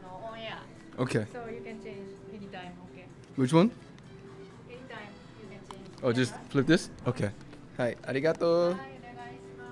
on air. Okay. So you can change anytime, okay? Which one? Anytime you can change. Oh, just flip this? Okay. Hi, arigato. はい、お願いします。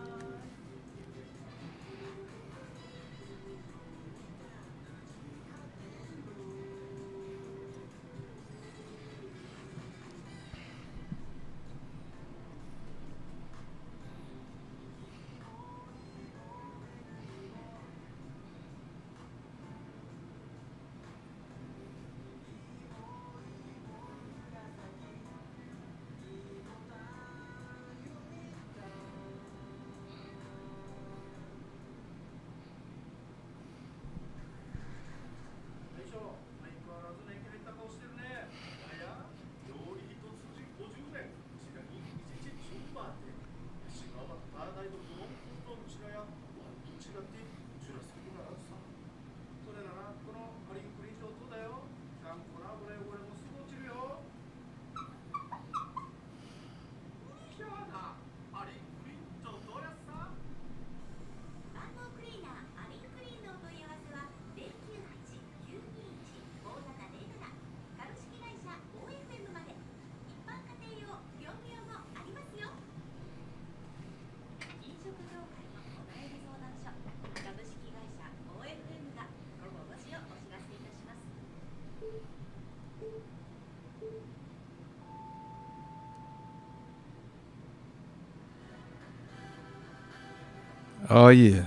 Oh, yeah.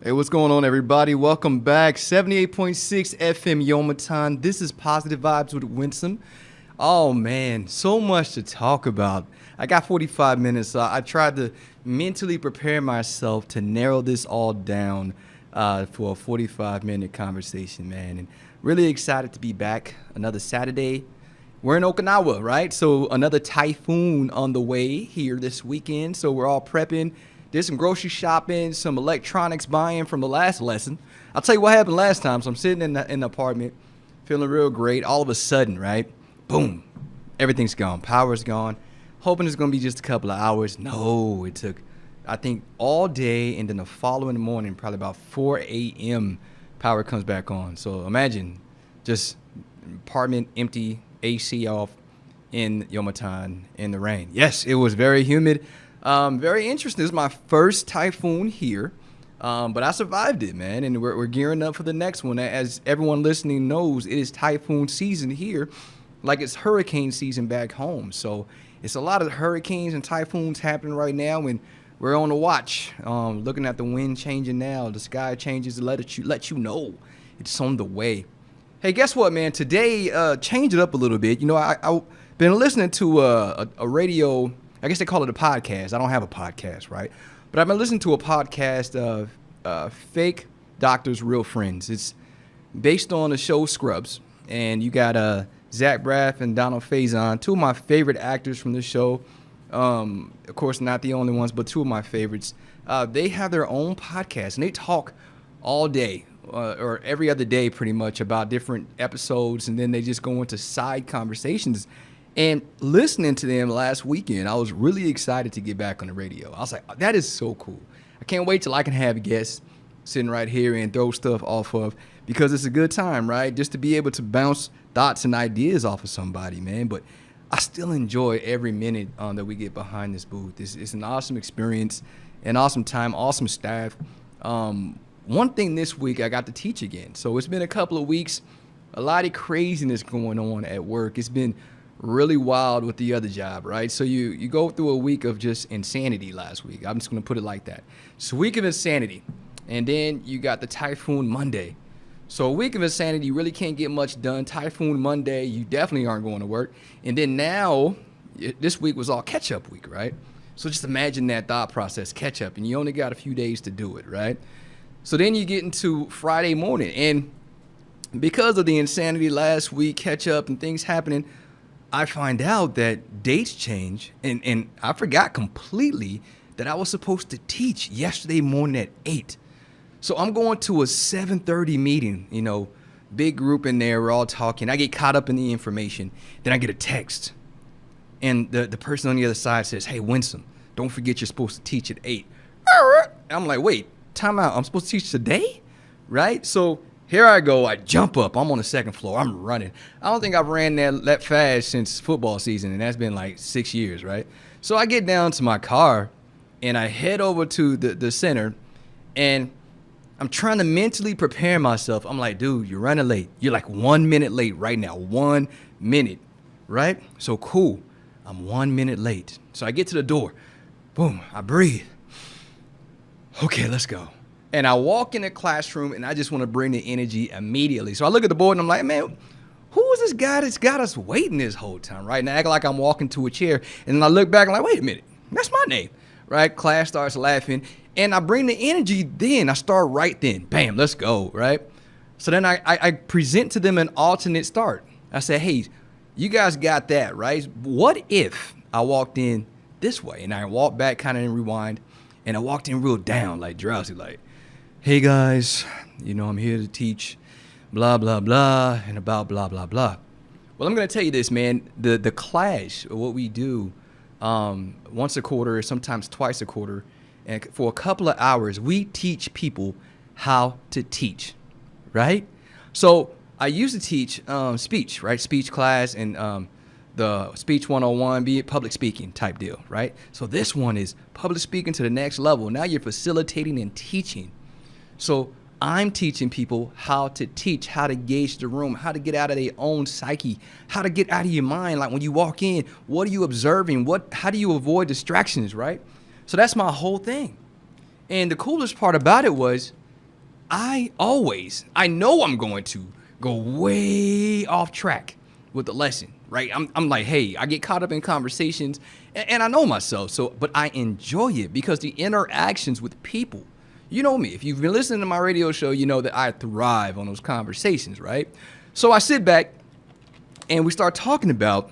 Hey, what's going on, everybody? Welcome back. 78.6 FM Yomatan. This is Positive Vibes with Winsome. Oh, man, so much to talk about. I got 45 minutes, so I tried to mentally prepare myself to narrow this all down for a 45-minute conversation, man. And really excited to be back another Saturday. We're in Okinawa, right? So another typhoon on the way here this weekend. So we're all prepping. Did some grocery shopping, some electronics buying from the last lesson. I'll tell you what happened last time. So I'm sitting in the apartment, feeling real great. All of a sudden, right? Boom. Everything's gone. Power's gone. Hoping it's going to be just a couple of hours. No, it took, I think, all day. And then the following morning, probably about 4 a.m., power comes back on. So imagine just apartment empty, AC off in Yomatan in the rain. Yes, it was very humid. Very interesting. This is my first typhoon here, but I survived it, man, and we're gearing up for the next one. As everyone listening knows, it is typhoon season here, like it's hurricane season back home. So it's a lot of hurricanes and typhoons happening right now, and we're on the watch, looking at the wind changing now. The sky changes to let you know it's on the way. Hey, guess what, man? Today, change it up a little bit. You know, I've been listening to a radio. I guess they call it a podcast. I don't have a podcast, right? But I've been listening to a podcast of Fake Doctors, Real Friends. It's based on the show Scrubs. And you got Zach Braff and Donald Faison, two of my favorite actors from the show. Of course, not the only ones, but two of my favorites. They have their own podcast, and they talk all day or every other day pretty much about different episodes. And then they just go into side conversations. And listening to them last weekend, I was really excited to get back on the radio. I was like, that is so cool. I can't wait till I can have guests sitting right here and throw stuff off of, because it's a good time, right? Just to be able to bounce thoughts and ideas off of somebody, man. But I still enjoy every minute that we get behind this booth. It's an awesome experience, an awesome time, awesome staff. One thing this week, I got to teach again. So it's been a couple of weeks, a lot of craziness going on at work. It's been really wild with the other job, right? So you go through a week of just insanity last week. I'm just going to put it like that. It's a week of insanity. And then you got the Typhoon Monday. So a week of insanity, you really can't get much done. Typhoon Monday, you definitely aren't going to work. And then now, this week was all catch-up week, right? So just imagine that thought process, catch-up, and you only got a few days to do it, right? So then you get into Friday morning. And because of the insanity last week, catch-up and things happening, I find out that dates change, and I forgot completely that I was supposed to teach yesterday morning at 8. So I'm going to a 7:30 meeting, big group in there, we're all talking. I get caught up in the information. Then I get a text. And the person on the other side says, "Hey, Winsome, don't forget you're supposed to teach at 8. I'm like, wait, time out. I'm supposed to teach today? Right? So here I go. I jump up. I'm on the second floor. I'm running. I don't think I've ran that fast since football season, and that's been like 6 years, right? So I get down to my car, and I head over to the center, and I'm trying to mentally prepare myself. I'm like, dude, you're running late. You're like 1 minute late right now. 1 minute, right? So cool. I'm 1 minute late. So I get to the door. Boom, I breathe. Okay, let's go. And I walk in the classroom, and I just want to bring the energy immediately. So I look at the board, and I'm like, man, who is this guy that's got us waiting this whole time, right? And I act like I'm walking to a chair. And then I look back, and I'm like, wait a minute, that's my name, right? Class starts laughing. And I bring the energy then. I start right then. Bam, let's go, right? So then I present to them an alternate start. I say, hey, you guys got that, right? What if I walked in this way? And I walked back kind of in rewind, and I walked in real down, like drowsy, like, hey guys, I'm here to teach blah, blah, blah, and about blah, blah, blah. Well, I'm going to tell you this, man. The clash of what we do once a quarter, sometimes twice a quarter, and for a couple of hours, we teach people how to teach, right? So I used to teach speech, right? Speech class and the speech 101, be it public speaking type deal, right? So this one is public speaking to the next level. Now you're facilitating and teaching. So I'm teaching people how to teach, how to gauge the room, how to get out of their own psyche, how to get out of your mind. Like when you walk in, what are you observing? How do you avoid distractions, right? So that's my whole thing. And the coolest part about it was I know I'm going to go way off track with the lesson, right? I'm like, hey, I get caught up in conversations and I know myself. But I enjoy it because the interactions with people, you know me, if you've been listening to my radio show, you know that I thrive on those conversations, right? So I sit back and we start talking about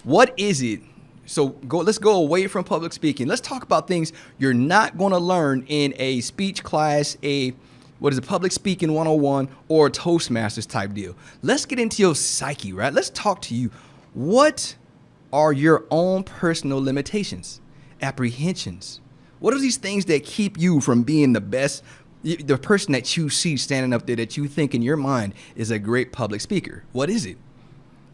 what is it. So let's go away from public speaking. Let's talk about things you're not going to learn in a speech class, public speaking 101 or a Toastmasters type deal. Let's get into your psyche, right? Let's talk to you. What are your own personal limitations, apprehensions? What are these things that keep you from being the best, the person that you see standing up there that you think in your mind is a great public speaker? What is it?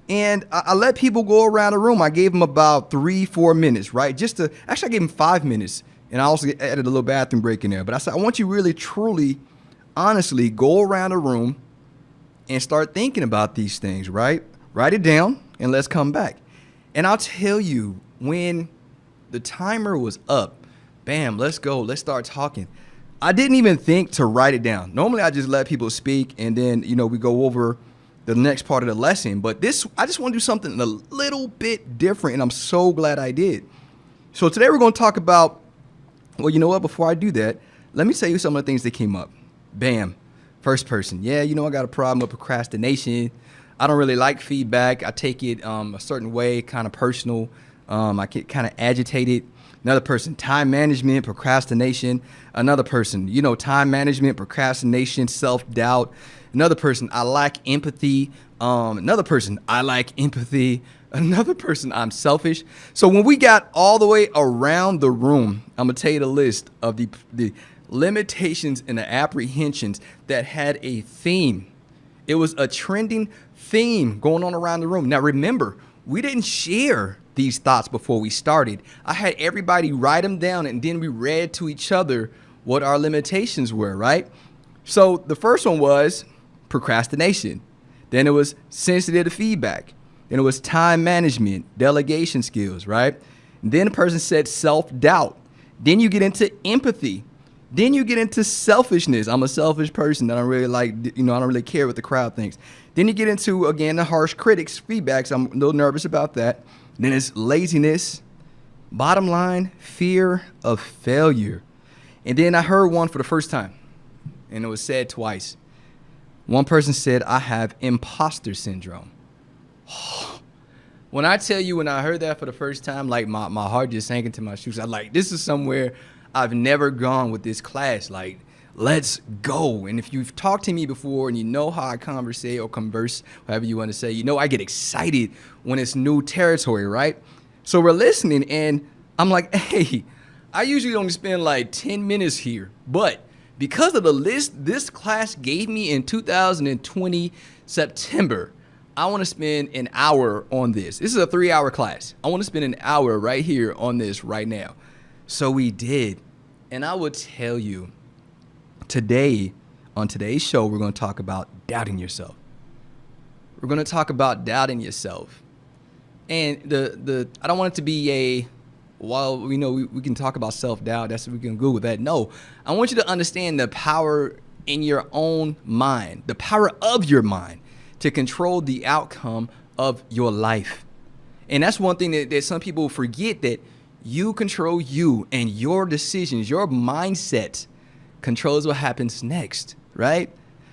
And I let people go around the room. I gave them about 3-4 minutes, right? I gave them 5 minutes. And I also added a little bathroom break in there. But I said, I want you really, truly, honestly, go around the room and start thinking about these things, right? Write it down and let's come back. And I'll tell you, when the timer was up, bam, let's go. Let's start talking. I didn't even think to write it down. Normally, I just let people speak and then, we go over the next part of the lesson. But I just want to do something a little bit different, and I'm so glad I did. So today we're going to talk about, well, you know what? Before I do that, let me tell you some of the things that came up. Bam. First person. Yeah, I got a problem with procrastination. I don't really like feedback. I take it a certain way, kind of personal. I get kind of agitated. Another person, time management, procrastination. Another person, time management, procrastination, self-doubt. Another person, I lack empathy. Another person, I lack empathy. Another person, I'm selfish. So when we got all the way around the room, I'm going to tell you the list of the limitations and the apprehensions that had a theme. It was a trending theme going on around the room. Now remember, we didn't share these thoughts before we started. I had everybody write them down, and then we read to each other what our limitations were, right? So the first one was procrastination. Then it was sensitive to feedback. Then it was time management, delegation skills, right? And then the person said self-doubt. Then you get into empathy. Then you get into selfishness. I'm a selfish person. I don't really I don't really care what the crowd thinks. Then you get into, again, the harsh critics feedback. So I'm a little nervous about that. Then it's laziness. Bottom line, fear of failure. And then I heard one for the first time, and it was said twice. One person said, I have imposter syndrome. When I tell you, when I heard that for the first time, like my heart just sank into my shoes. I'm like, this is somewhere I've never gone with this class. Like, let's go. And if you've talked to me before and you know how I converse or converse, however you want to say, you know I get excited when it's new territory, right? So we're listening and I'm like, hey, I usually only spend like 10 minutes here. But because of the list this class gave me in 2020 September, I want to spend an hour on this. This is a 3-hour class. I want to spend an hour right here on this right now. So we did. And I will tell you, today, on today's show, we're going to talk about doubting yourself. We're going to talk about doubting yourself. And I don't want it to be while we know we can talk about self-doubt, that's we can Google that. No, I want you to understand the power in your own mind, the power of your mind to control the outcome of your life. And that's one thing that some people forget, that you control you and your decisions, your mindset controls what happens next, right?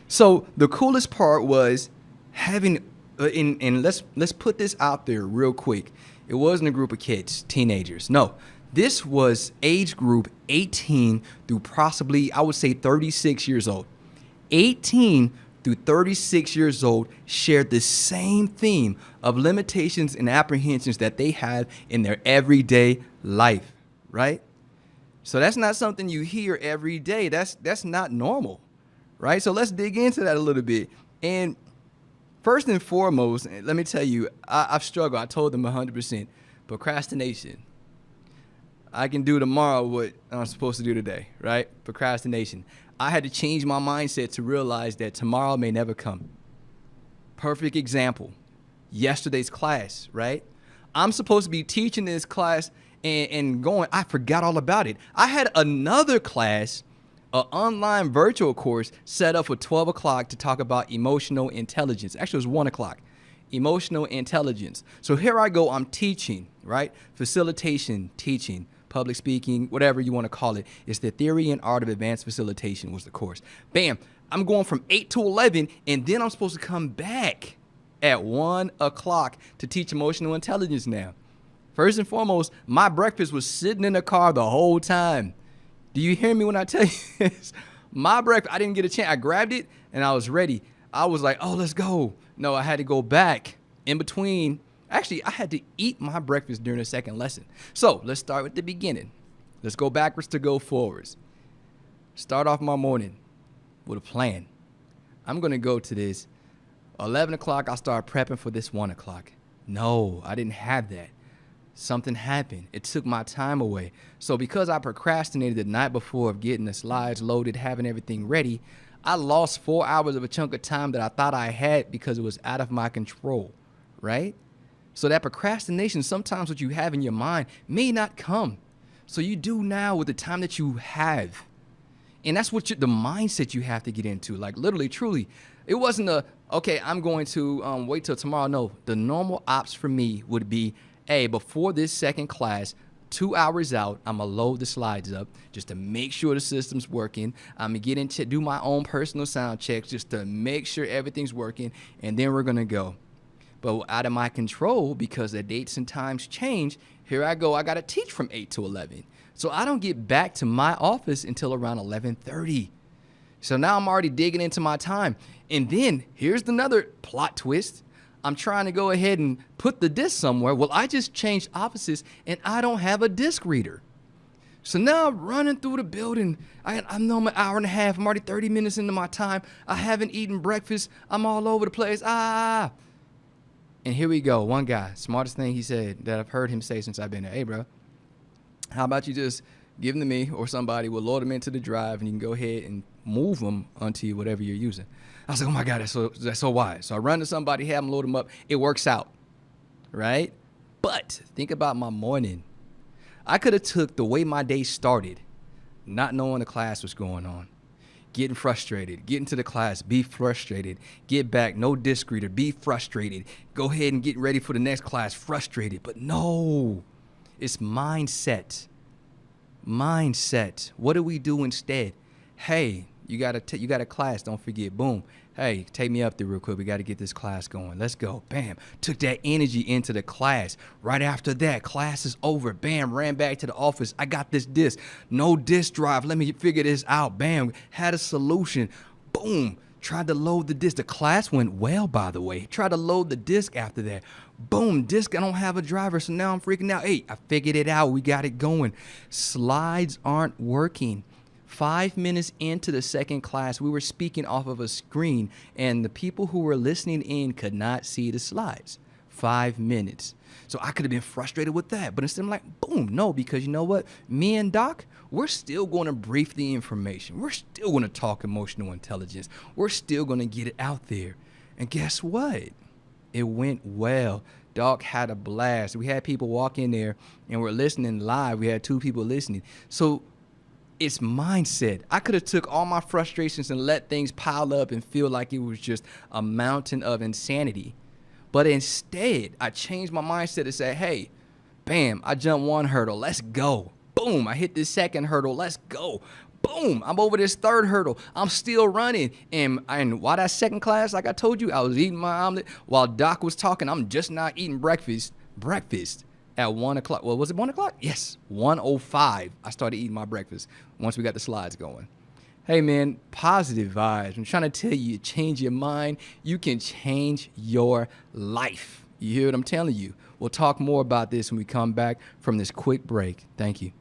So the coolest part was having, and let's put this out there real quick. It wasn't a group of kids, teenagers. No, this was age group 18 through possibly, I would say 36 years old. 18 through 36 years old shared the same theme of limitations and apprehensions that they have in their everyday life, right? So that's not something you hear every day. That's not normal, right? So let's dig into that a little bit. And first and foremost, let me tell you, I've struggled. I told them 100%. Procrastination. I can do tomorrow what I'm supposed to do today, right? Procrastination. I had to change my mindset to realize that tomorrow may never come. Perfect example. Yesterday's class, right? I'm supposed to be teaching this class and going, I forgot all about it. I had another class, an online virtual course set up for 12 o'clock to talk about emotional intelligence. Actually, it was 1 o'clock. Emotional intelligence. So here I go, I'm teaching, right? Facilitation, teaching, public speaking, whatever you want to call it. It's the theory and art of advanced facilitation was the course. Bam, I'm going from 8 to 11, and then I'm supposed to come back at 1 o'clock to teach emotional intelligence now. First and foremost, my breakfast was sitting in the car the whole time. Do you hear me when I tell you this? My breakfast, I didn't get a chance. I grabbed it and I was ready. I was like, oh, let's go. No, I had to go back in between. Actually, I had to eat my breakfast during the second lesson. So let's start with the beginning. Let's go backwards to go forwards. Start off my morning with a plan. I'm going to go to this 11 o'clock. I'll start prepping for this 1 o'clock. No, I didn't have that. Something happened. It took my time away. So because I procrastinated the night before of getting the slides loaded, having everything ready, I lost 4 hours of a chunk of time that I thought I had because it was out of my control, right? So that procrastination, sometimes what you have in your mind may not come. So you do now with the time that you have. And that's what the mindset you have to get into. Like literally, truly, it wasn't okay, I'm going to wait till tomorrow. No, the normal ops for me would be, hey, before this second class, 2 hours out, I'm going to load the slides up just to make sure the system's working. I'm going to get into do my own personal sound checks just to make sure everything's working, and then we're going to go. But out of my control, because the dates and times change, here I go. I got to teach from 8 to 11. So I don't get back to my office until around 11:30. So now I'm already digging into my time. And then here's another plot twist. I'm trying to go ahead and put the disc somewhere. Well, I just changed offices and I don't have a disc reader. So now I'm running through the building. I know I'm an hour and a half. I'm already 30 minutes into my time. I haven't eaten breakfast. I'm all over the place. And here we go. One guy, smartest thing he said that I've heard him say since I've been there. Hey, bro, how about you just give them to me or somebody will load them into the drive and you can go ahead and move them onto whatever you're using. I was like, oh my God, that's so wise. So I run to somebody, have them load them up. It works out, right? But think about my morning. I could have took the way my day started, not knowing the class was going on, getting frustrated, getting to the class, be frustrated, get back, no disc reader, be frustrated, go ahead and get ready for the next class, frustrated. But no, it's mindset. Mindset. What do we do instead? Hey, you got a class, don't forget, boom. Hey, take me up there real quick. We got to get this class going. Let's go. Bam. Took that energy into the class. Right after that, class is over. Bam. Ran back to the office. I got this disc. No disk drive. Let me figure this out. Bam. Had a solution. Boom. Tried to load the disc. The class went well, by the way. Tried to load the disc after that. Boom. Disc, I don't have a driver, so now I'm freaking out. Hey, I figured it out. We got it going. Slides aren't working. 5 minutes into the second class, we were speaking off of a screen, and the people who were listening in could not see the slides. 5 minutes. So I could have been frustrated with that, but instead I'm like, boom, no, because you know what? Me and Doc, we're still going to brief the information. We're still going to talk emotional intelligence. We're still going to get it out there. And guess what? It went well. Doc had a blast. We had people walk in there and we're listening live. We had 2 people listening. So it's mindset. I could have took all my frustrations and let things pile up and feel like it was just a mountain of insanity. But instead, I changed my mindset to say, hey, bam, I jumped 1 hurdle. Let's go. Boom, I hit this 2nd hurdle. Let's go. Boom, I'm over this 3rd hurdle. I'm still running. And while that 2nd class, like I told you, I was eating my omelet. While Doc was talking, I'm just not eating breakfast. At 1 o'clock. Well, was it 1 o'clock? Yes, 1:05. I started eating my breakfast once we got the slides going. Hey, man, positive vibes. I'm trying to tell you, change your mind. You can change your life. You hear what I'm telling you? We'll talk more about this when we come back from this quick break. Thank you.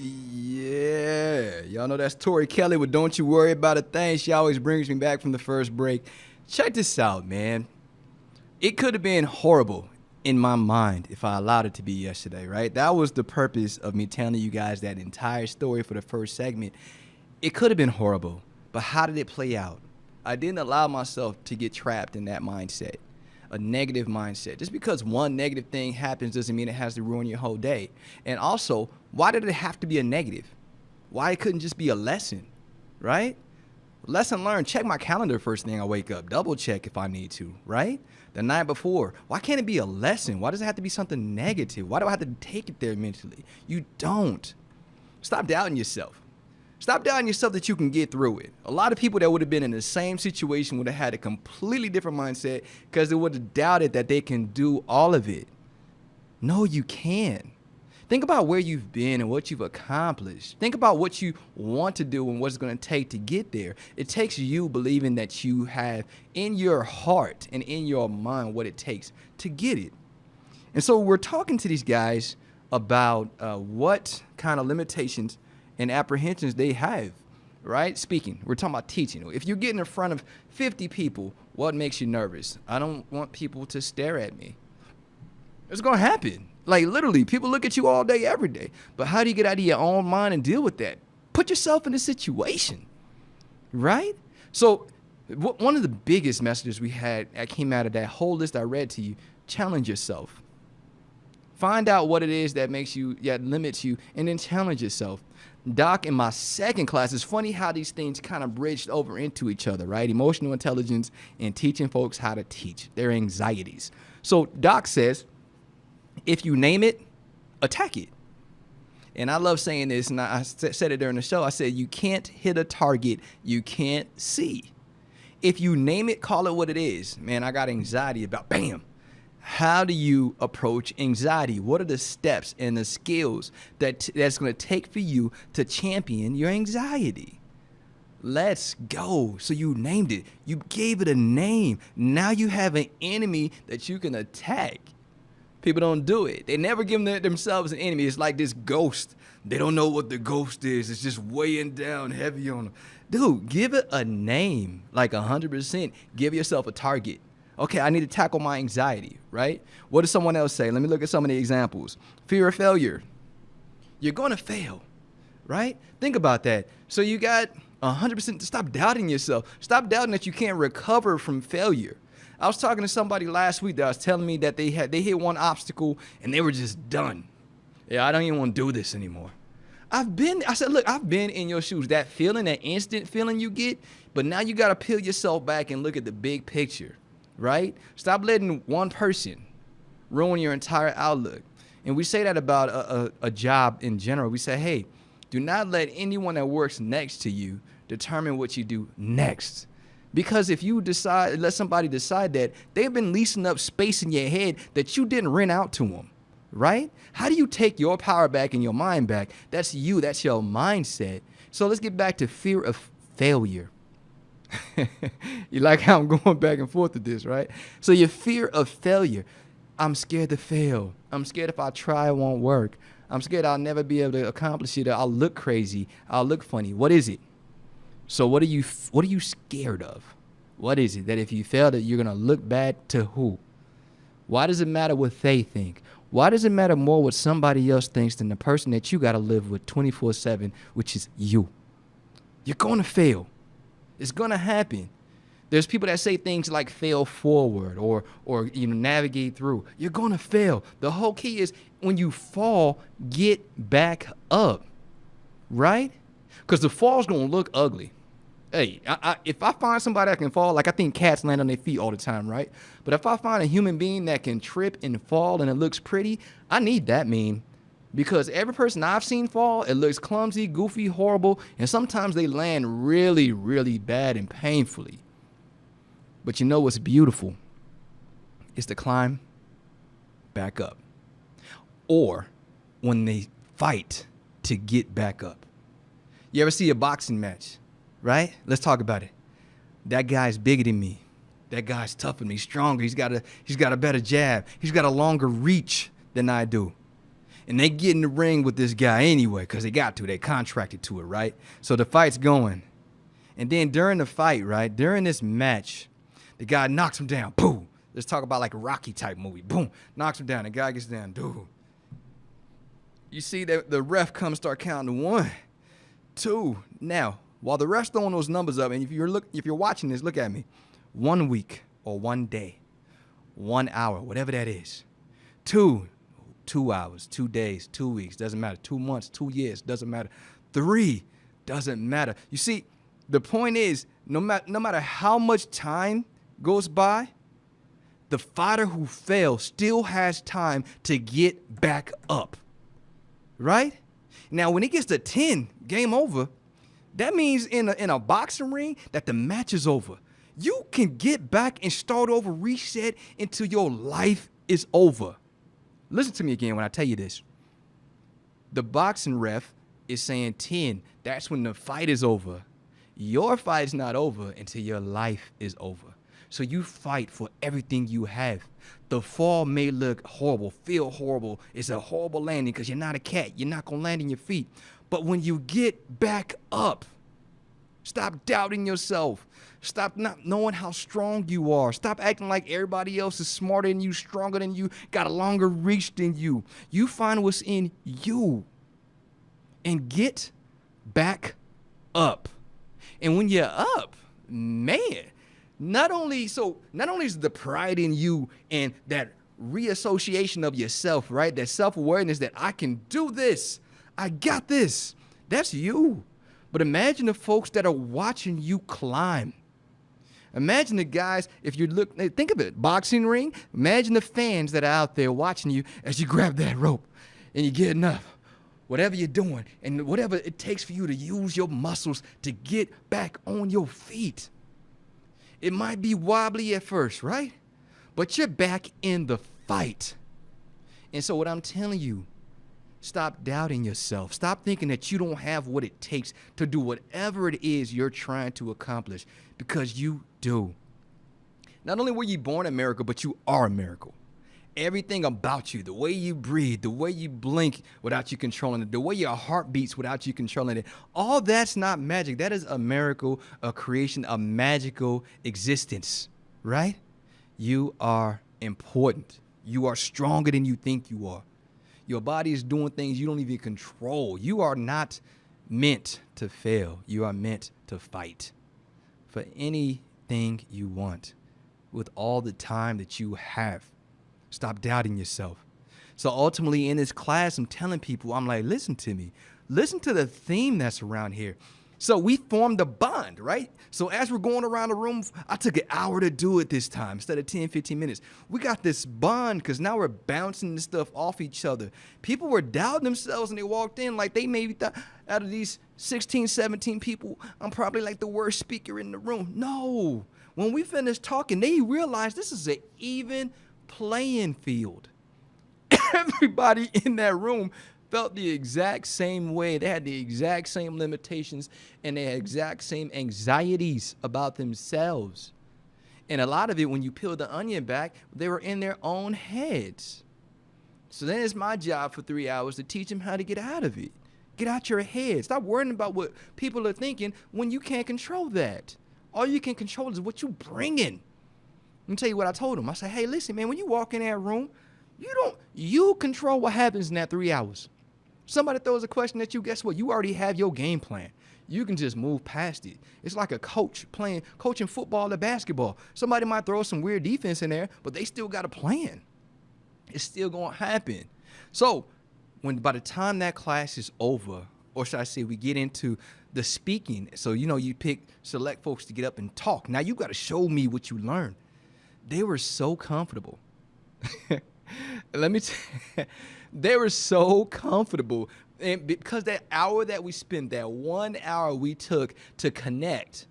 Yeah, y'all know that's Tori Kelly with Don't You Worry About a Thing. She always brings me back from the first break. Check this out, man. It could have been horrible in my mind if I allowed it to be yesterday, right? That was the purpose of me telling you guys that entire story for the first segment. It could have been horrible, but how did it play out? I didn't allow myself to get trapped in that mindset, a negative mindset. Just because one negative thing happens doesn't mean it has to ruin your whole day. And also, why did it have to be a negative? Why it couldn't just be a lesson, right? Lesson learned. Check my calendar first thing I wake up. Double check if I need to, right? The night before. Why can't it be a lesson? Why does it have to be something negative? Why do I have to take it there mentally? You don't. Stop doubting yourself. Stop doubting yourself that you can get through it. A lot of people that would have been in the same situation would have had a completely different mindset because they would have doubted that they can do all of it. No, you can. Think about where you've been and what you've accomplished. Think about what you want to do and what it's going to take to get there. It takes you believing that you have in your heart and in your mind what it takes to get it. And so we're talking to these guys about what kind of limitations and apprehensions they have, right? Speaking, we're talking about teaching. If you're getting in front of 50 people, what makes you nervous? I don't want people to stare at me. It's going to happen. Like literally, people look at you all day, every day. But how do you get out of your own mind and deal with that? Put yourself in the situation, right? So one of the biggest messages we had that came out of that whole list I read to you, challenge yourself. Find out what it is that makes you, that limits you, and then challenge yourself. Doc, in my second class, it's funny how these things kind of bridged over into each other, right? Emotional intelligence and teaching folks how to teach their anxieties. So Doc says, if you name it, attack it. And I love saying this, and I said it during the show. I said, you can't hit a target you can't see. If you name it, call it what it is. Man, I got anxiety about, bam. How do you approach anxiety? What are the steps and the skills that's going to take for you to champion your anxiety? Let's go. So you named it. You gave it a name. Now you have an enemy that you can attack. People don't do it. They never give themselves an enemy. It's like this ghost. They don't know what the ghost is. It's just weighing down heavy on them. Dude, give it a name, like 100%. Give yourself a target. Okay, I need to tackle my anxiety, right? What does someone else say? Let me look at some of the examples. Fear of failure. You're going to fail, right? Think about that. So you got 100% to stop doubting yourself. Stop doubting that you can't recover from failure. I was talking to somebody last week that was telling me that they hit one obstacle and they were just done. Yeah, I don't even want to do this anymore. I said, look, I've been in your shoes. That feeling, that instant feeling you get, but now you got to peel yourself back and look at the big picture. Right? Stop letting one person ruin your entire outlook. And we say that about a job in general. We say, hey, do not let anyone that works next to you determine what you do next. Because if you let somebody decide that, they've been leasing up space in your head that you didn't rent out to them. Right? How do you take your power back and your mind back? That's you. That's your mindset. So let's get back to fear of failure. You like how I'm going back and forth with this, right? So your fear of failure. I'm scared to fail. I'm scared if I try, it won't work. I'm scared I'll never be able to accomplish it. I'll look crazy. I'll look funny. What is it? So what are you scared of? What is it that if you fail that you're going to look bad to who? Why does it matter what they think? Why does it matter more what somebody else thinks than the person that you got to live with 24/7, which is you? You're going to fail. It's going to happen. There's people that say things like fail forward or navigate through. You're going to fail. The whole key is when you fall, get back up, right? Because the fall's going to look ugly. Hey, if I find somebody that can fall, like I think cats land on their feet all the time, right? But if I find a human being that can trip and fall and it looks pretty, I need that meme. Because every person I've seen fall, it looks clumsy, goofy, horrible, and sometimes they land really, really bad and painfully. But you know what's beautiful? It's to climb back up. Or when they fight to get back up. You ever see a boxing match, right? Let's talk about it. That guy's bigger than me. That guy's tougher than me, stronger. He's got a better jab. He's got a longer reach than I do. And they get in the ring with this guy anyway because they got to. They contracted to it, right? So the fight's going. And then during the fight, right, during this match, the guy knocks him down. Boom. Let's talk about like a Rocky type movie. Boom. Knocks him down. The guy gets down. Dude. You see that the ref comes start counting 1, 2. Now, while the ref's throwing those numbers up, and if you're watching this, look at me. 1 week or 1 day, 1 hour, whatever that is. 2 hours, 2 days, 2 weeks, doesn't matter. 2 months, 2 years, doesn't matter. 3, doesn't matter. You see, the point is, no matter how much time goes by, the fighter who fails still has time to get back up, right? Now, when it gets to 10, game over, that means in a boxing ring that the match is over. You can get back and start over, reset until your life is over. Listen to me again when I tell you this. The boxing ref is saying 10. That's when the fight is over. Your fight's not over until your life is over. So you fight for everything you have. The fall may look horrible, feel horrible. It's a horrible landing because you're not a cat. You're not going to land on your feet. But when you get back up, Stop doubting yourself. Stop not knowing how strong you are. Stop acting like everybody else is smarter than you, stronger than you, got a longer reach than you. You find what's in you and get back up. And when you're up, man, not only is the pride in you and that reassociation of yourself, right? That self-awareness that I can do this. I got this. That's you. But imagine the folks that are watching you climb. Imagine the guys, if you look, think of it, boxing ring. Imagine the fans that are out there watching you as you grab that rope and you're getting up. Whatever you're doing and whatever it takes for you to use your muscles to get back on your feet. It might be wobbly at first, right? But you're back in the fight. And so what I'm telling you, stop doubting yourself. Stop thinking that you don't have what it takes to do whatever it is you're trying to accomplish, because you do. Not only were you born a miracle, but you are a miracle. Everything about you, the way you breathe, the way you blink without you controlling it, the way your heart beats without you controlling it, all that's not magic. That is a miracle, a creation, a magical existence, right? You are important. You are stronger than you think you are. Your body is doing things you don't even control. You are not meant to fail. You are meant to fight for anything you want with all the time that you have. Stop doubting yourself. So ultimately in this class, I'm telling people, I'm like, listen to me. Listen to the theme that's around here. So we formed a bond, right? So as we're going around the room, I took an hour to do it this time instead of 10, 15 minutes. We got this bond because now we're bouncing this stuff off each other. People were doubting themselves and they walked in like they maybe thought, out of these 16, 17 people, I'm probably like the worst speaker in the room. No. When we finished talking, they realized this is an even playing field. Everybody in that room felt the exact same way. They had the exact same limitations and the exact same anxieties about themselves. And a lot of it, when you peel the onion back, they were in their own heads. So then it's my job for 3 hours to teach them how to get out of it. Get out your head. Stop worrying about what people are thinking when you can't control that. All you can control is what you bring in. Let me tell you what I told them. I said, hey, listen, man, when you walk in that room, you control what happens in that 3 hours. Somebody throws a question at you, guess what? You already have your game plan. You can just move past it. It's like a coach coaching football or basketball. Somebody might throw some weird defense in there, but they still got a plan. It's still going to happen. So by the time that class is over, or should I say we get into the speaking, so you select folks to get up and talk. Now you got to show me what you learned. They were so comfortable. Let me tell you, they were so comfortable. And because that hour that we spent, that 1 hour we took to connect,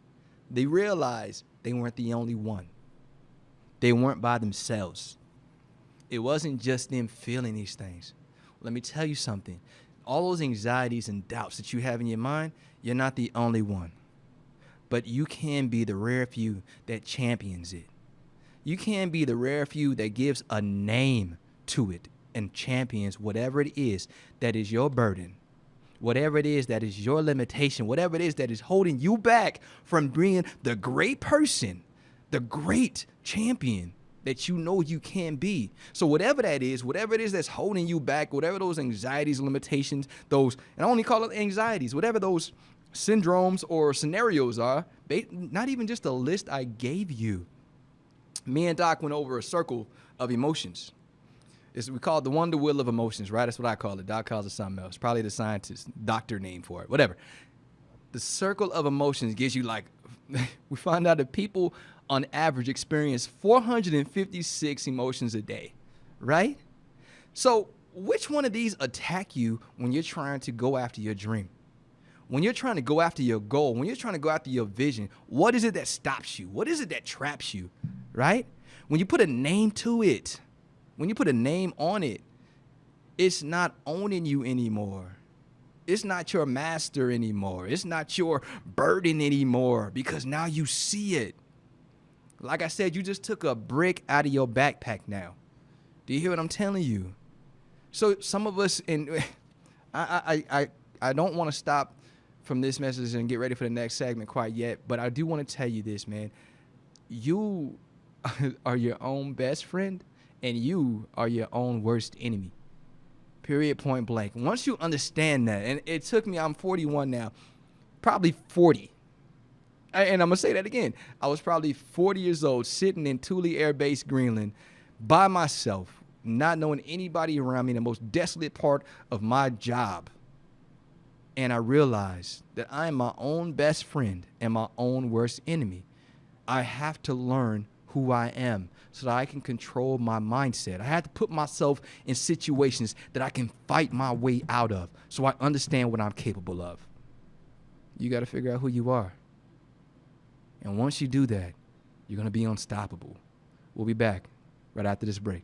they realized they weren't the only one. They weren't by themselves. It wasn't just them feeling these things. Let me tell you something. All those anxieties and doubts that you have in your mind, you're not the only one. But you can be the rare few that champions it. You can be the rare few that gives a name to it and champions whatever it is that is your burden, whatever it is that is your limitation, whatever it is that is holding you back from being the great person, the great champion that you know you can be. So whatever that is, whatever it is that's holding you back, whatever those anxieties, limitations, and I only call it anxieties, whatever those syndromes or scenarios are, not even just a list I gave you. Me and Doc went over a circle of emotions. We call it the wonder wheel of emotions, right? That's what I call it. Doc calls it something else. Probably the scientist, doctor name for it, whatever. The circle of emotions gives you we find out that people on average experience 456 emotions a day, right? So which one of these attack you when you're trying to go after your dream? When you're trying to go after your goal, when you're trying to go after your vision, what is it that stops you? What is it that traps you, right? When you put a name to it, when you put a name on it, it's not owning you anymore. It's not your master anymore. It's not your burden anymore because now you see it. Like I said, you just took a brick out of your backpack now. Do you hear what I'm telling you? So some of us, and I don't want to stop from this message and get ready for the next segment quite yet, but I do want to tell you this, man. You are your own best friend, and you are your own worst enemy. Period, point blank. Once you understand that, and it took me, I'm 41 now, probably 40. And I'm going to say that again. I was probably 40 years old, sitting in Thule Air Base, Greenland, by myself, not knowing anybody around me, in the most desolate part of my job. And I realized that I am my own best friend and my own worst enemy. I have to learn who I am so that I can control my mindset. I have to put myself in situations that I can fight my way out of so I understand what I'm capable of. You got to figure out who you are. And once you do that, you're going to be unstoppable. We'll be back right after this break.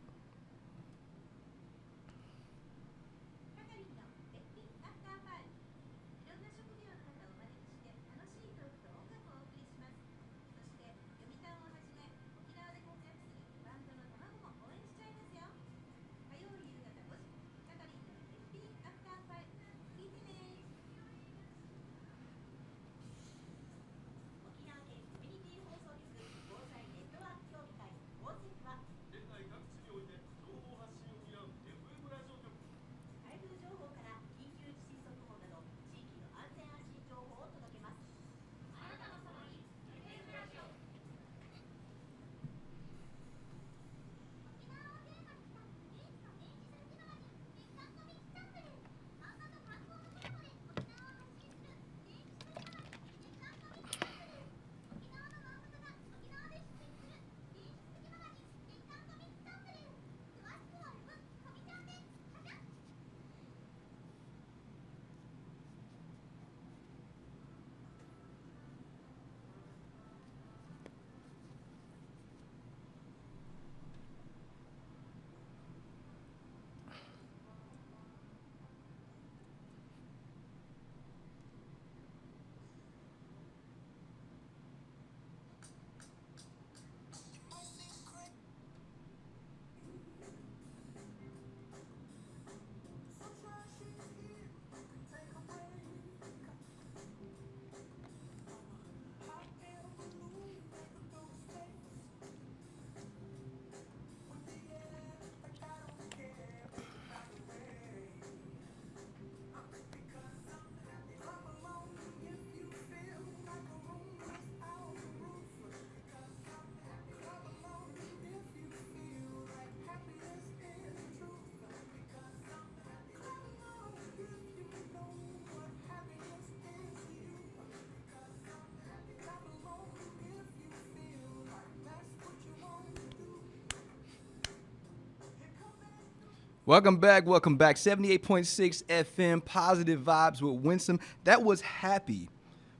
Welcome back. 78.6 FM, Positive Vibes with Winsome. That was Happy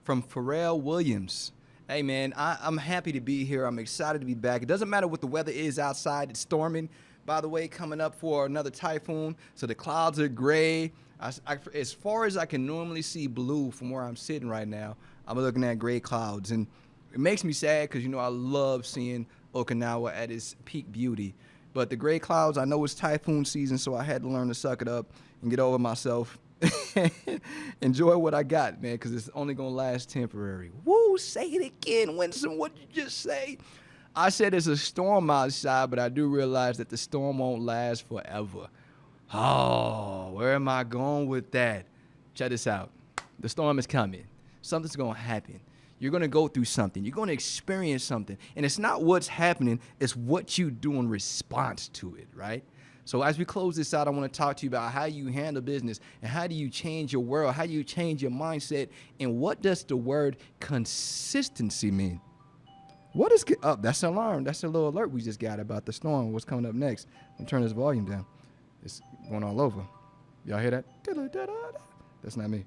from Pharrell Williams. Hey, man, I'm happy to be here. I'm excited to be back. It doesn't matter what the weather is outside. It's storming, by the way, coming up for another typhoon. So the clouds are gray. As far as I can normally see blue from where I'm sitting right now, I'm looking at gray clouds. And it makes me sad because, I love seeing Okinawa at its peak beauty. But the gray clouds, I know it's typhoon season, so I had to learn to suck it up and get over myself. Enjoy what I got, man, because it's only going to last temporary. Woo, say it again, Winston. What did you just say? I said it's a storm outside, but I do realize that the storm won't last forever. Oh, where am I going with that? Check this out. The storm is coming. Something's going to happen. You're going to go through something. You're going to experience something. And it's not what's happening. It's what you do in response to it, right? So as we close this out, I want to talk to you about how you handle business and how do you change your world? How do you change your mindset? And what does the word consistency mean? What is up? That's an alarm. That's a little alert we just got about the storm. What's coming up next? I'm turning this volume down. It's going all over. Y'all hear that? That's not me.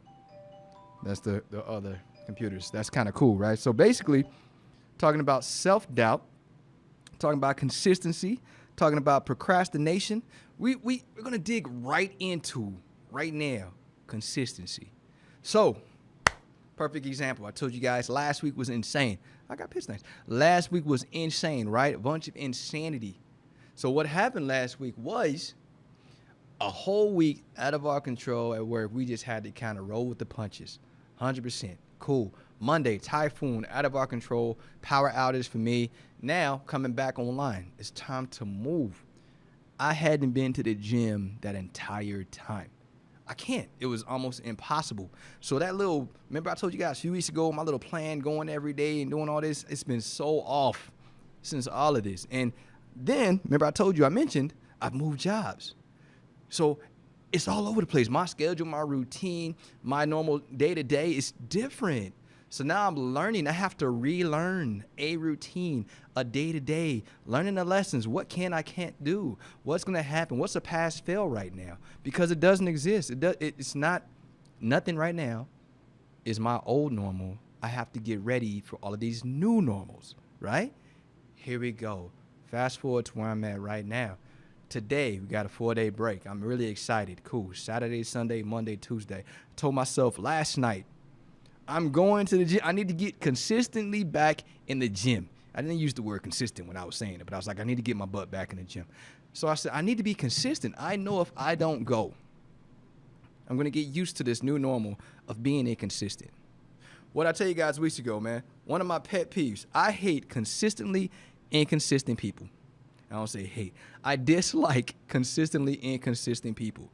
That's the other computers. That's kind of cool, right? So basically, talking about self-doubt, talking about consistency, talking about procrastination. We're going to dig right into, right now, consistency. So, perfect example. I told you guys last week was insane. I got pissed nice. Last week was insane, right? A bunch of insanity. So what happened last week was a whole week out of our control at work. We just had to kind of roll with the punches. 100%. Cool. Monday, typhoon, out of our control, power outage for me. Now, coming back online, it's time to move. I hadn't been to the gym that entire time. I can't. It was almost impossible. So remember I told you guys a few weeks ago, my little plan going every day and doing all this, it's been so off since all of this. And then, remember I mentioned, I've moved jobs. So it's all over the place. My schedule, my routine, my normal day-to-day is different. So now I'm learning. I have to relearn a routine, a day-to-day, learning the lessons. What I can't do? What's going to happen? What's a pass fail right now? Because it doesn't exist. It's not, nothing right now is my old normal. I have to get ready for all of these new normals, right? Here we go. Fast forward to where I'm at right now. Today, we got a 4-day break. I'm really excited. Cool. Saturday, Sunday, Monday, Tuesday. I told myself last night, I'm going to the gym. I need to get consistently back in the gym. I didn't use the word consistent when I was saying it, but I was like, I need to get my butt back in the gym. So I said, I need to be consistent. I know if I don't go, I'm going to get used to this new normal of being inconsistent. What I tell you guys weeks ago, man, one of my pet peeves, I hate consistently inconsistent people. I don't say hate. I dislike consistently inconsistent people.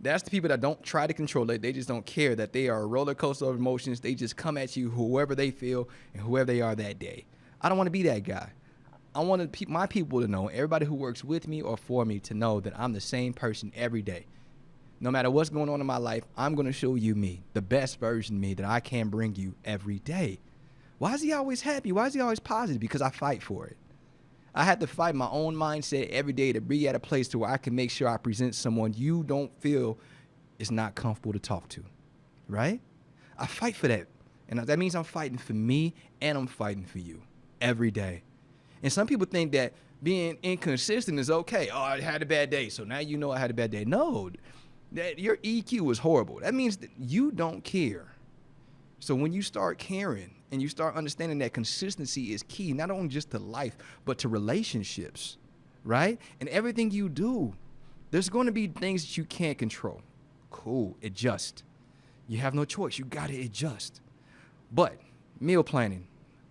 That's the people that don't try to control it. They just don't care that they are a roller coaster of emotions. They just come at you, whoever they feel and whoever they are that day. I don't want to be that guy. I want my people to know, everybody who works with me or for me to know that I'm the same person every day. No matter what's going on in my life, I'm going to show you me, the best version of me that I can bring you every day. Why is he always happy? Why is he always positive? Because I fight for it. I had to fight my own mindset every day to be at a place to where I can make sure I present someone you don't feel is not comfortable to talk to, right? I fight for that. And that means I'm fighting for me and I'm fighting for you every day. And some people think that being inconsistent is okay. Oh, I had a bad day, so now you know I had a bad day. No, that your EQ is horrible. That means that you don't care. So when you start caring and you start understanding that consistency is key, not only just to life, but to relationships, right? And everything you do, there's going to be things that you can't control. Cool, adjust. You have no choice. You got to adjust. But meal planning,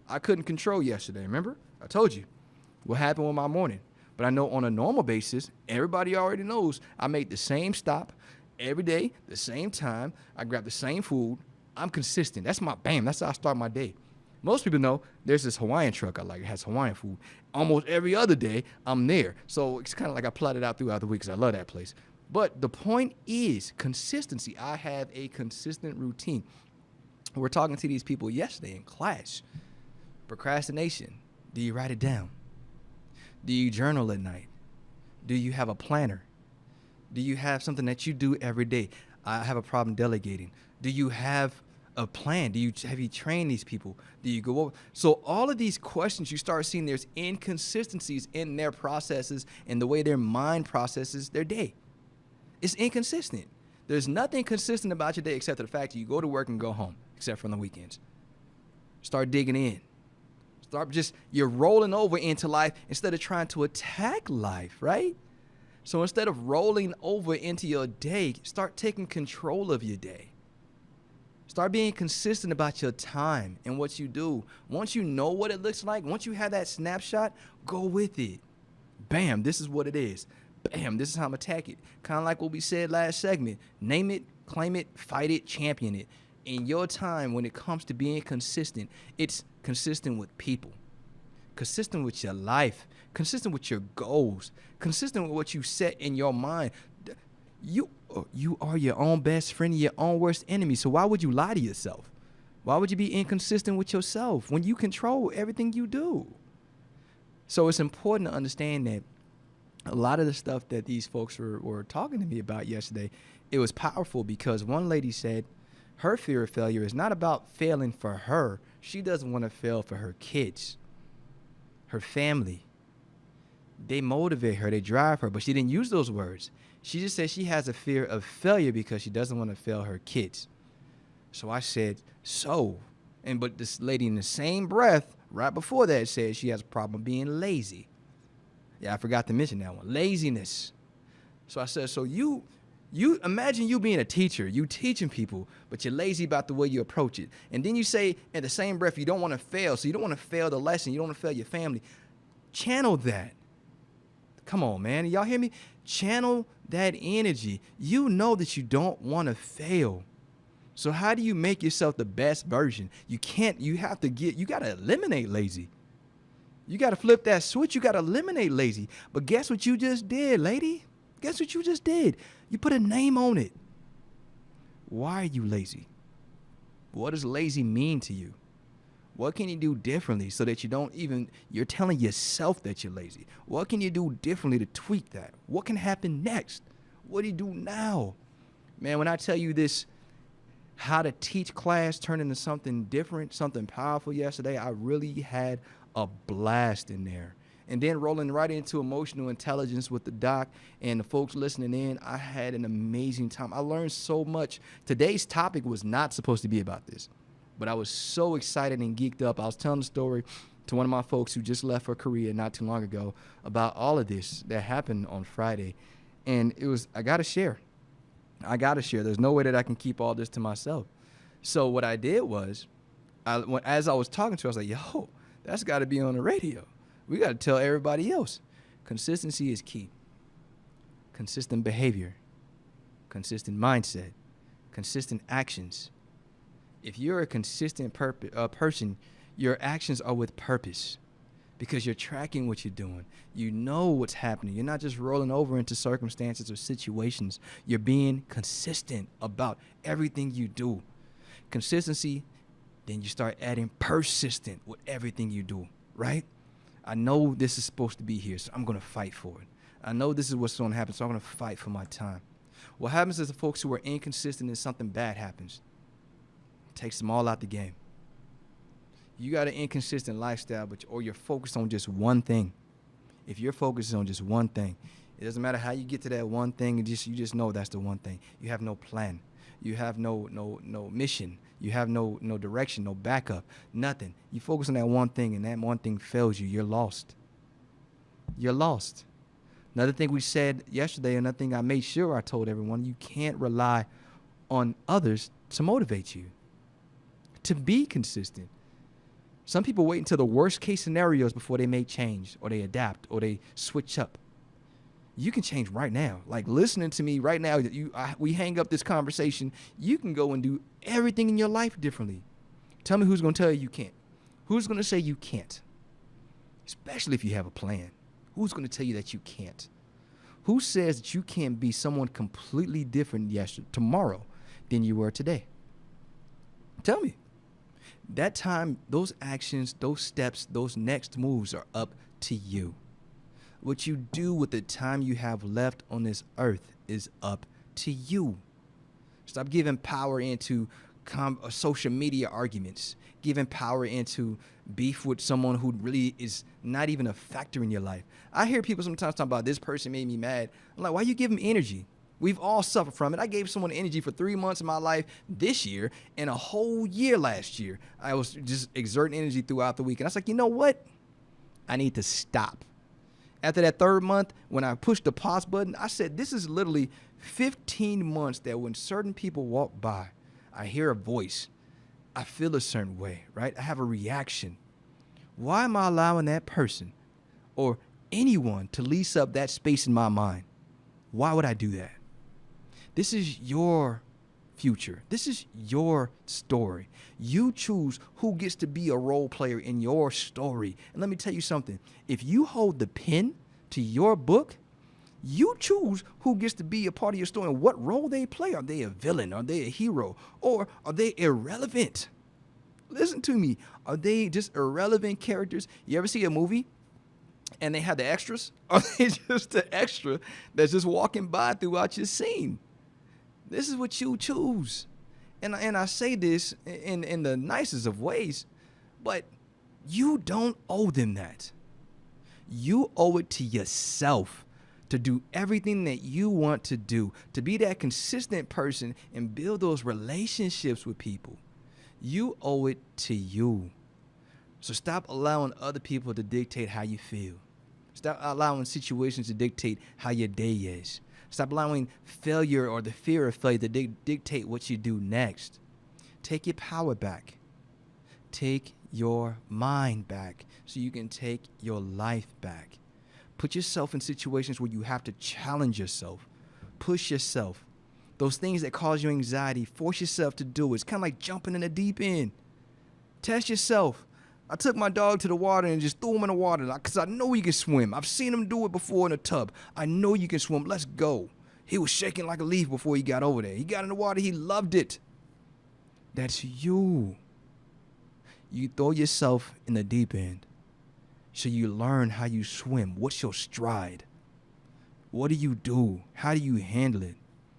I couldn't control yesterday, remember? I told you what happened with my morning. But I know on a normal basis, everybody already knows I make the same stop every day, the same time. I grab the same food. I'm consistent. That's my bam. That's how I start my day. Most people know there's this Hawaiian truck I like. It has Hawaiian food. Almost every other day, I'm there. So it's kind of like I plot it out throughout the week because I love that place. But the point is consistency. I have a consistent routine. We were talking to these people yesterday in class. Procrastination. Do you write it down? Do you journal at night? Do you have a planner? Do you have something that you do every day? I have a problem delegating. Do you have a plan? Have you trained these people? Do you go over? So all of these questions, you start seeing there's inconsistencies in their processes and the way their mind processes their day. It's inconsistent. There's nothing consistent about your day except for the fact that you go to work and go home, except for on the weekends. Start digging in. You're rolling over into life instead of trying to attack life, right? So instead of rolling over into your day, start taking control of your day. Start being consistent about your time and what you do. Once you know what it looks like, once you have that snapshot, go with it. Bam, this is what it is. Bam, this is how I'm attack it. Kind of like what we said last segment. Name it, claim it, fight it, champion it. In your time, when it comes to being consistent, it's consistent with people, consistent with your life, consistent with your goals, consistent with what you set in your mind. You are your own best friend and your own worst enemy. So why would you lie to yourself? Why would you be inconsistent with yourself when you control everything you do? So it's important to understand that a lot of the stuff that these folks were talking to me about yesterday, it was powerful because one lady said her fear of failure is not about failing for her. She doesn't want to fail for her kids, her family. They motivate her, they drive her, but she didn't use those words. She just said she has a fear of failure because she doesn't want to fail her kids. So I said, but this lady in the same breath, right before that, said she has a problem being lazy. Yeah, I forgot to mention that one. Laziness. So I said, so you You imagine you being a teacher, you teaching people, but you're lazy about the way you approach it. And then you say in the same breath, you don't want to fail. So you don't want to fail the lesson. You don't want to fail your family. Channel that. Come on, man. Y'all hear me? Channel that energy. You know that you don't want to fail. So how do you make yourself the best version? You got to eliminate lazy. You got to flip that switch. You got to eliminate lazy. But guess what you just did, lady? Guess what you just did? You put a name on it. Why are you lazy? What does lazy mean to you? What can you do differently so that you're telling yourself that you're lazy? What can you do differently to tweak that? What can happen next? What do you do now? Man, when I tell you this, how to teach class turned into something different, something powerful yesterday, I really had a blast in there. And then rolling right into emotional intelligence with the doc and the folks listening in, I had an amazing time. I learned so much. Today's topic was not supposed to be about this, but I was so excited and geeked up. I was telling the story to one of my folks who just left for Korea not too long ago about all of this that happened on Friday. And I got to share. There's no way that I can keep all this to myself. So what I did was, as I was talking to her, I was like, yo, that's got to be on the radio. We got to tell everybody else. Consistency is key. Consistent behavior, consistent mindset, consistent actions. If you're a consistent person, your actions are with purpose because you're tracking what you're doing. You know what's happening. You're not just rolling over into circumstances or situations. You're being consistent about everything you do. Consistency, then you start adding persistent with everything you do, right? I know this is supposed to be here, so I'm going to fight for it. I know this is what's going to happen, so I'm going to fight for my time. What happens is the folks who are inconsistent and something bad happens. It takes them all out the game. You got an inconsistent lifestyle, or you're focused on just one thing. If you're focused on just one thing, it doesn't matter how you get to that one thing, you just know that's the one thing. You have no plan. You have no mission. You have no direction, no backup, nothing. You focus on that one thing, and that one thing fails you. You're lost. You're lost. Another thing we said yesterday, another thing I made sure I told everyone, you can't rely on others to motivate you, to be consistent. Some people wait until the worst case scenarios before they make change, or they adapt, or they switch up. You can change right now. Like listening to me right now, we hang up this conversation, you can go and do everything in your life differently. Tell me who's going to tell you you can't. Who's going to say you can't? Especially if you have a plan. Who's going to tell you that you can't? Who says that you can't be someone completely different tomorrow than you were today? Tell me. That time, those actions, those steps, those next moves are up to you. What you do with the time you have left on this earth is up to you. Stop giving power into social media arguments, giving power into beef with someone who really is not even a factor in your life. I hear people sometimes talk about this person made me mad. I'm like, why you give them energy? We've all suffered from it. I gave someone energy for 3 months of my life this year and a whole year last year. I was just exerting energy throughout the week. And I was like, you know what? I need to stop. After that 3rd month, when I pushed the pause button, I said, this is literally 15 months that when certain people walk by, I hear a voice, I feel a certain way, right? I have a reaction. Why am I allowing that person or anyone to lease up that space in my mind? Why would I do that? This is your future. This is your story. You choose who gets to be a role player in your story. And let me tell you something. If you hold the pen to your book, you choose who gets to be a part of your story and what role they play. Are they a villain? Are they a hero? Or are they irrelevant? Listen to me. Are they just irrelevant characters? You ever see a movie and they have the extras? Are they just the extra that's just walking by throughout your scene? This is what you choose. And I say this in the nicest of ways, but you don't owe them that. You owe it to yourself to do everything that you want to do, to be that consistent person and build those relationships with people. You owe it to you. So stop allowing other people to dictate how you feel. Stop allowing situations to dictate how your day is. Stop allowing failure or the fear of failure to dictate what you do next. Take your power back. Take your mind back so you can take your life back. Put yourself in situations where you have to challenge yourself, push yourself. Those things that cause you anxiety, force yourself to do it. It's kind of like jumping in the deep end. Test yourself. I took my dog to the water and just threw him in the water because I know he can swim. I've seen him do it before in a tub. I know you can swim. Let's go. He was shaking like a leaf before he got over there. He got in the water. He loved it. That's you. You throw yourself in the deep end so you learn how you swim. What's your stride? What do you do? How do you handle it?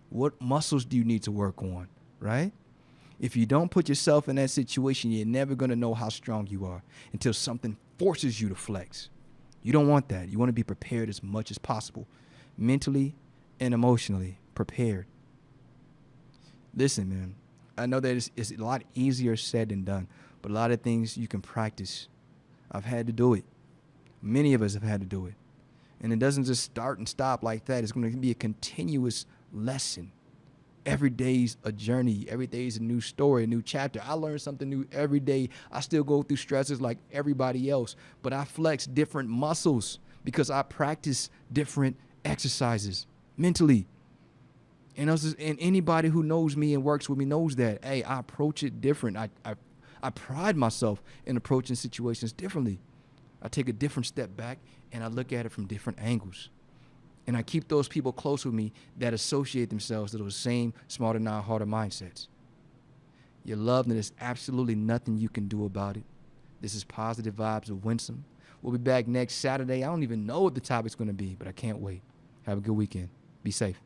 What muscles do you need to work on, right? If you don't put yourself in that situation, you're never going to know how strong you are until something forces you to flex. You don't want that. You want to be prepared as much as possible, mentally and emotionally prepared. Listen, man, I know that it's a lot easier said than done, but a lot of things you can practice. I've had to do it. Many of us have had to do it. And it doesn't just start and stop like that. It's going to be a continuous lesson. Every day's a journey. Every day is a new story, a new chapter. I learn something new every day. I still go through stresses like everybody else, but I flex different muscles because I practice different exercises mentally. And anybody who knows me and works with me knows that, hey, I approach it different. I pride myself in approaching situations differently. I take a different step back and I look at it from different angles. And I keep those people close with me that associate themselves to those same smarter, not harder mindsets. You're loved and there's absolutely nothing you can do about it. This is Positive Vibes with Winsome. We'll be back next Saturday. I don't even know what the topic's going to be, but I can't wait. Have a good weekend. Be safe.